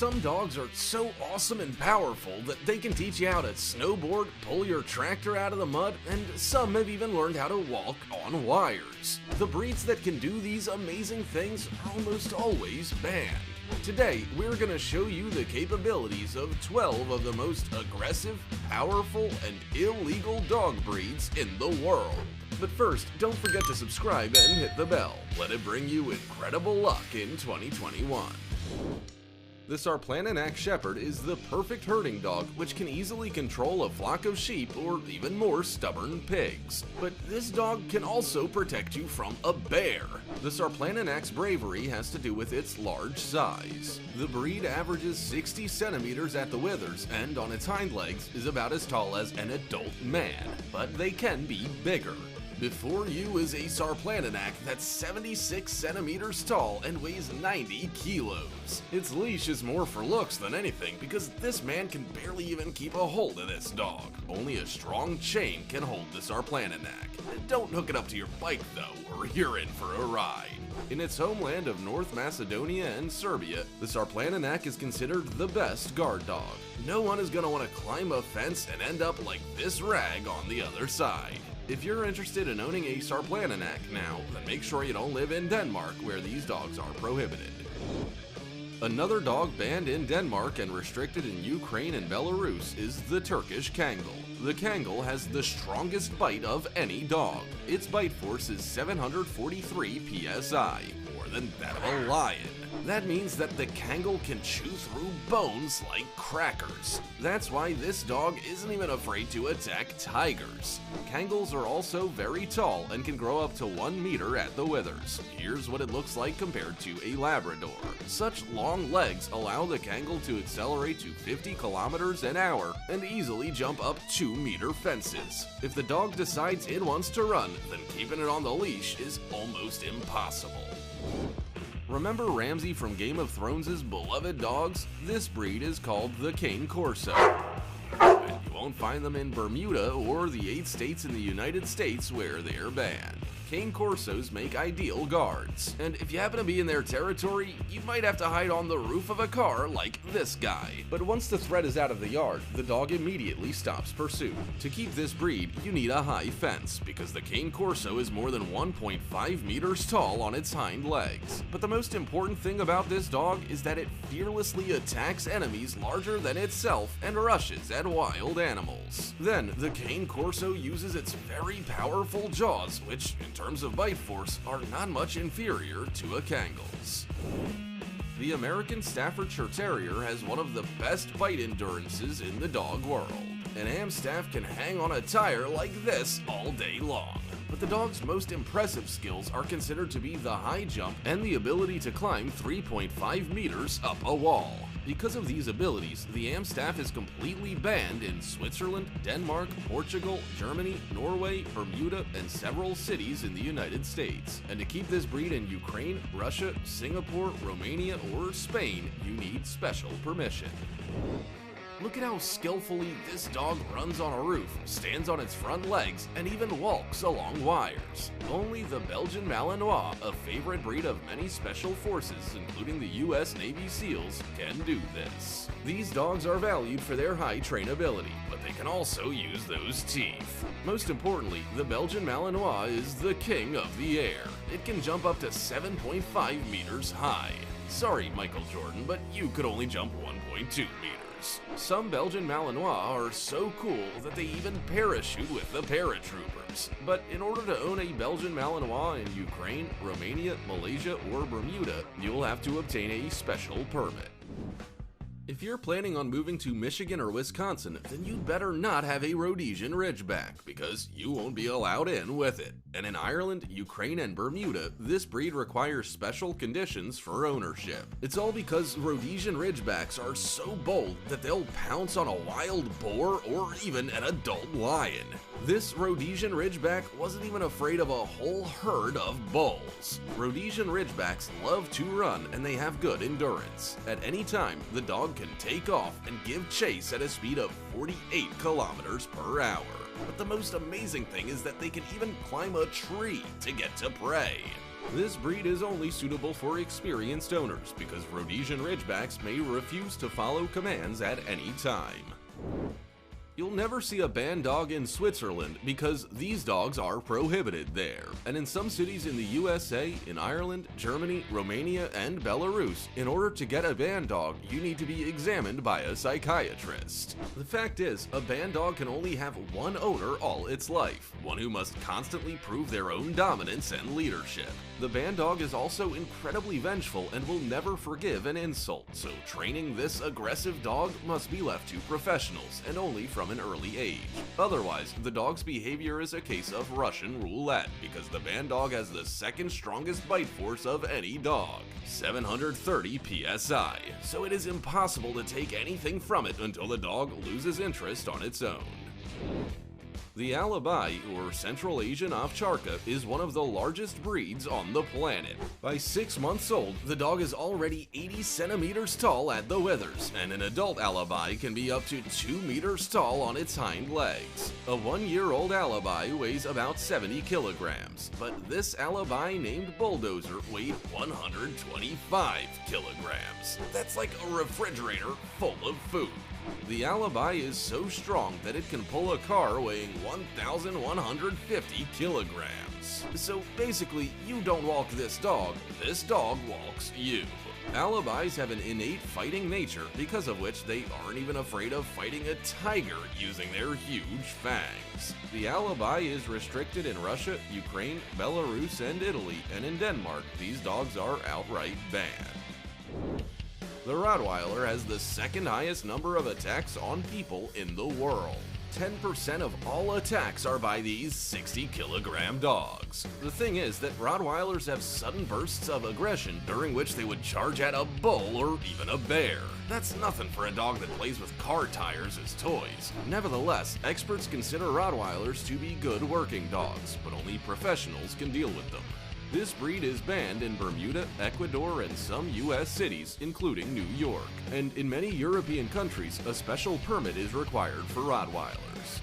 Some dogs are so awesome and powerful that they can teach you how to snowboard, pull your tractor out of the mud, and some have even learned how to walk on wires. The breeds that can do these amazing things are almost always banned. Today, we're going to show you the capabilities of 12 of the most aggressive, powerful, and illegal dog breeds in the world. But first, don't forget to subscribe and hit the bell. Let it bring you incredible luck in 2021. The Sarplaninac Shepherd is the perfect herding dog which can easily control a flock of sheep or even more stubborn pigs. But this dog can also protect you from a bear. The Sarplaninac's bravery has to do with its large size. The breed averages 60 centimeters at the withers and on its hind legs is about as tall as an adult man, but they can be bigger. Before you is a Sarplaninac that's 76 centimeters tall and weighs 90 kilos. Its leash is more for looks than anything because this man can barely even keep a hold of this dog. Only a strong chain can hold the Sarplaninac. Don't hook it up to your bike though, or you're in for a ride. In its homeland of North Macedonia and Serbia, the Sarplaninac is considered the best guard dog. No one is going to want to climb a fence and end up like this rag on the other side. If you're interested in owning a Sarplaninac now, then make sure you don't live in Denmark where these dogs are prohibited. Another dog banned in Denmark and restricted in Ukraine and Belarus is the Turkish Kangal. The Kangal has the strongest bite of any dog. Its bite force is 743 psi, more than that of a lion. That means that the Kangal can chew through bones like crackers. That's why this dog isn't even afraid to attack tigers. Kangals are also very tall and can grow up to 1 meter at the withers. Here's what it looks like compared to a Labrador. Such long legs allow the Kangal to accelerate to 50 kilometers an hour and easily jump up 2-meter fences. If the dog decides it wants to run, then keeping it on the leash is almost impossible. Remember Ramsay from Game of Thrones' beloved dogs? This breed is called the Cane Corso. And you won't find them in Bermuda or the 8 states in the United States where they're banned. Cane Corsos make ideal guards, and if you happen to be in their territory, you might have to hide on the roof of a car like this guy. But once the threat is out of the yard, the dog immediately stops pursuit. To keep this breed, you need a high fence, because the Cane Corso is more than 1.5 meters tall on its hind legs. But the most important thing about this dog is that it fearlessly attacks enemies larger than itself and rushes at wild animals. Then, the Cane Corso uses its very powerful jaws, which, in terms of bite force, are not much inferior to a Kangal's. The American Staffordshire Terrier has one of the best bite endurances in the dog world. An Amstaff can hang on a tire like this all day long. But the dog's most impressive skills are considered to be the high jump and the ability to climb 3.5 meters up a wall. Because of these abilities, the Amstaff is completely banned in Switzerland, Denmark, Portugal, Germany, Norway, Bermuda, and several cities in the United States. And to keep this breed in Ukraine, Russia, Singapore, Romania, or Spain, you need special permission. Look at how skillfully this dog runs on a roof, stands on its front legs, and even walks along wires. Only the Belgian Malinois, a favorite breed of many special forces, including the US Navy SEALs, can do this. These dogs are valued for their high trainability, but they can also use those teeth. Most importantly, the Belgian Malinois is the king of the air. It can jump up to 7.5 meters high. Sorry, Michael Jordan, but you could only jump 1.2 meters. Some Belgian Malinois are so cool that they even parachute with the paratroopers. But in order to own a Belgian Malinois in Ukraine, Romania, Malaysia, or Bermuda, you'll have to obtain a special permit. If you're planning on moving to Michigan or Wisconsin, then you'd better not have a Rhodesian Ridgeback, because you won't be allowed in with it. And in Ireland, Ukraine, and Bermuda, this breed requires special conditions for ownership. It's all because Rhodesian Ridgebacks are so bold that they'll pounce on a wild boar or even an adult lion. This Rhodesian Ridgeback wasn't even afraid of a whole herd of bulls. Rhodesian Ridgebacks love to run and they have good endurance. At any time, the dog can take off and give chase at a speed of 48 kilometers per hour. But the most amazing thing is that they can even climb a tree to get to prey. This breed is only suitable for experienced owners because Rhodesian Ridgebacks may refuse to follow commands at any time. You'll never see a banned dog in Switzerland because these dogs are prohibited there. And in some cities in the USA, in Ireland, Germany, Romania, and Belarus, in order to get a banned dog, you need to be examined by a psychiatrist. The fact is, a banned dog can only have one owner all its life, one who must constantly prove their own dominance and leadership. The banned dog is also incredibly vengeful and will never forgive an insult, so training this aggressive dog must be left to professionals and only from an early age. Otherwise, the dog's behavior is a case of Russian roulette because the banned dog has the second strongest bite force of any dog, 730 psi, so it is impossible to take anything from it until the dog loses interest on its own. The Alabai, or Central Asian Ovcharka, is one of the largest breeds on the planet. By 6 months old, the dog is already 80 centimeters tall at the withers, and an adult Alabai can be up to 2 meters tall on its hind legs. A 1-year-old Alabai weighs about 70 kilograms, but this Alabai named Bulldozer weighed 125 kilograms. That's like a refrigerator full of food. The Alabai is so strong that it can pull a car weighing 1,150 kilograms. So basically, you don't walk this dog walks you. Alabais have an innate fighting nature, because of which they aren't even afraid of fighting a tiger using their huge fangs. The Alabai is restricted in Russia, Ukraine, Belarus, and Italy, and in Denmark, these dogs are outright banned. The Rottweiler has the second highest number of attacks on people in the world. 10% of all attacks are by these 60-kilogram dogs. The thing is that Rottweilers have sudden bursts of aggression during which they would charge at a bull or even a bear. That's nothing for a dog that plays with car tires as toys. Nevertheless, experts consider Rottweilers to be good working dogs, but only professionals can deal with them. This breed is banned in Bermuda, Ecuador, and some US cities, including New York. And in many European countries, a special permit is required for Rottweilers.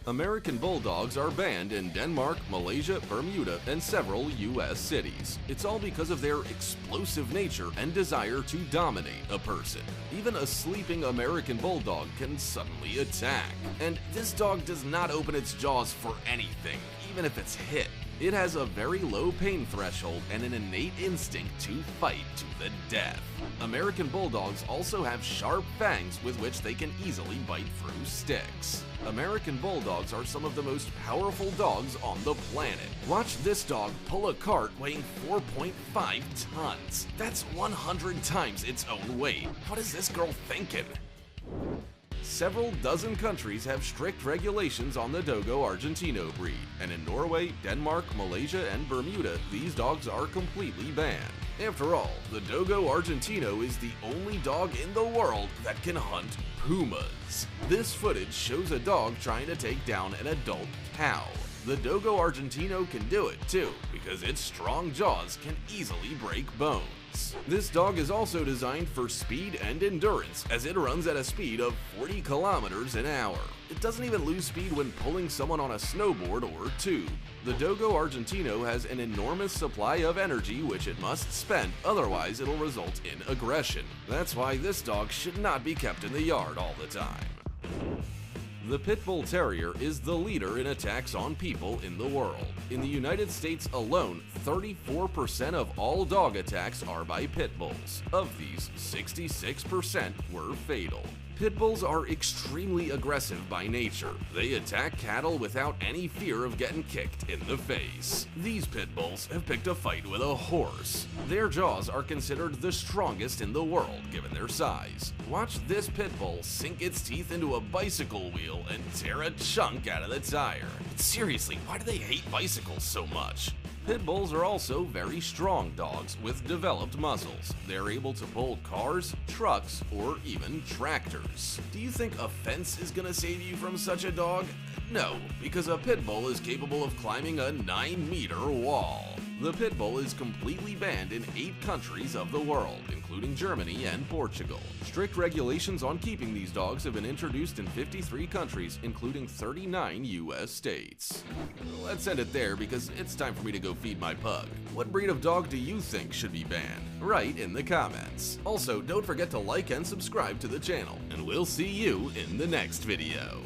American Bulldogs are banned in Denmark, Malaysia, Bermuda, and several US cities. It's all because of their explosive nature and desire to dominate a person. Even a sleeping American Bulldog can suddenly attack. And this dog does not open its jaws for anything, even if it's hit. It has a very low pain threshold and an innate instinct to fight to the death. American Bulldogs also have sharp fangs with which they can easily bite through sticks. American Bulldogs are some of the most powerful dogs on the planet. Watch this dog pull a cart weighing 4.5 tons. That's 100 times its own weight. What is this girl thinking? Several dozen countries have strict regulations on the Dogo Argentino breed, and in Norway, Denmark, Malaysia, and Bermuda, these dogs are completely banned. After all, the Dogo Argentino is the only dog in the world that can hunt pumas. This footage shows a dog trying to take down an adult cow. The Dogo Argentino can do it too, because its strong jaws can easily break bones. This dog is also designed for speed and endurance, as it runs at a speed of 40 kilometers an hour. It doesn't even lose speed when pulling someone on a snowboard or tube. The Dogo Argentino has an enormous supply of energy which it must spend, otherwise it'll result in aggression. That's why this dog should not be kept in the yard all the time. The Pit Bull Terrier is the leader in attacks on people in the world. In the United States alone, 34% of all dog attacks are by pit bulls. Of these, 66% were fatal. Pit bulls are extremely aggressive by nature. They attack cattle without any fear of getting kicked in the face. These pit bulls have picked a fight with a horse. Their jaws are considered the strongest in the world given their size. Watch this pit bull sink its teeth into a bicycle wheel and tear a chunk out of the tire. Seriously, why do they hate bicycles so much? Pit bulls are also very strong dogs with developed muscles. They're able to pull cars, trucks, or even tractors. Do you think a fence is gonna save you from such a dog? No, because a pit bull is capable of climbing a 9-meter wall. The pit bull is completely banned in 8 countries of the world, including Germany and Portugal. Strict regulations on keeping these dogs have been introduced in 53 countries, including 39 US states. Let's end it there because it's time for me to go feed my pug. What breed of dog do you think should be banned? Write in the comments. Also, don't forget to like and subscribe to the channel, and we'll see you in the next video.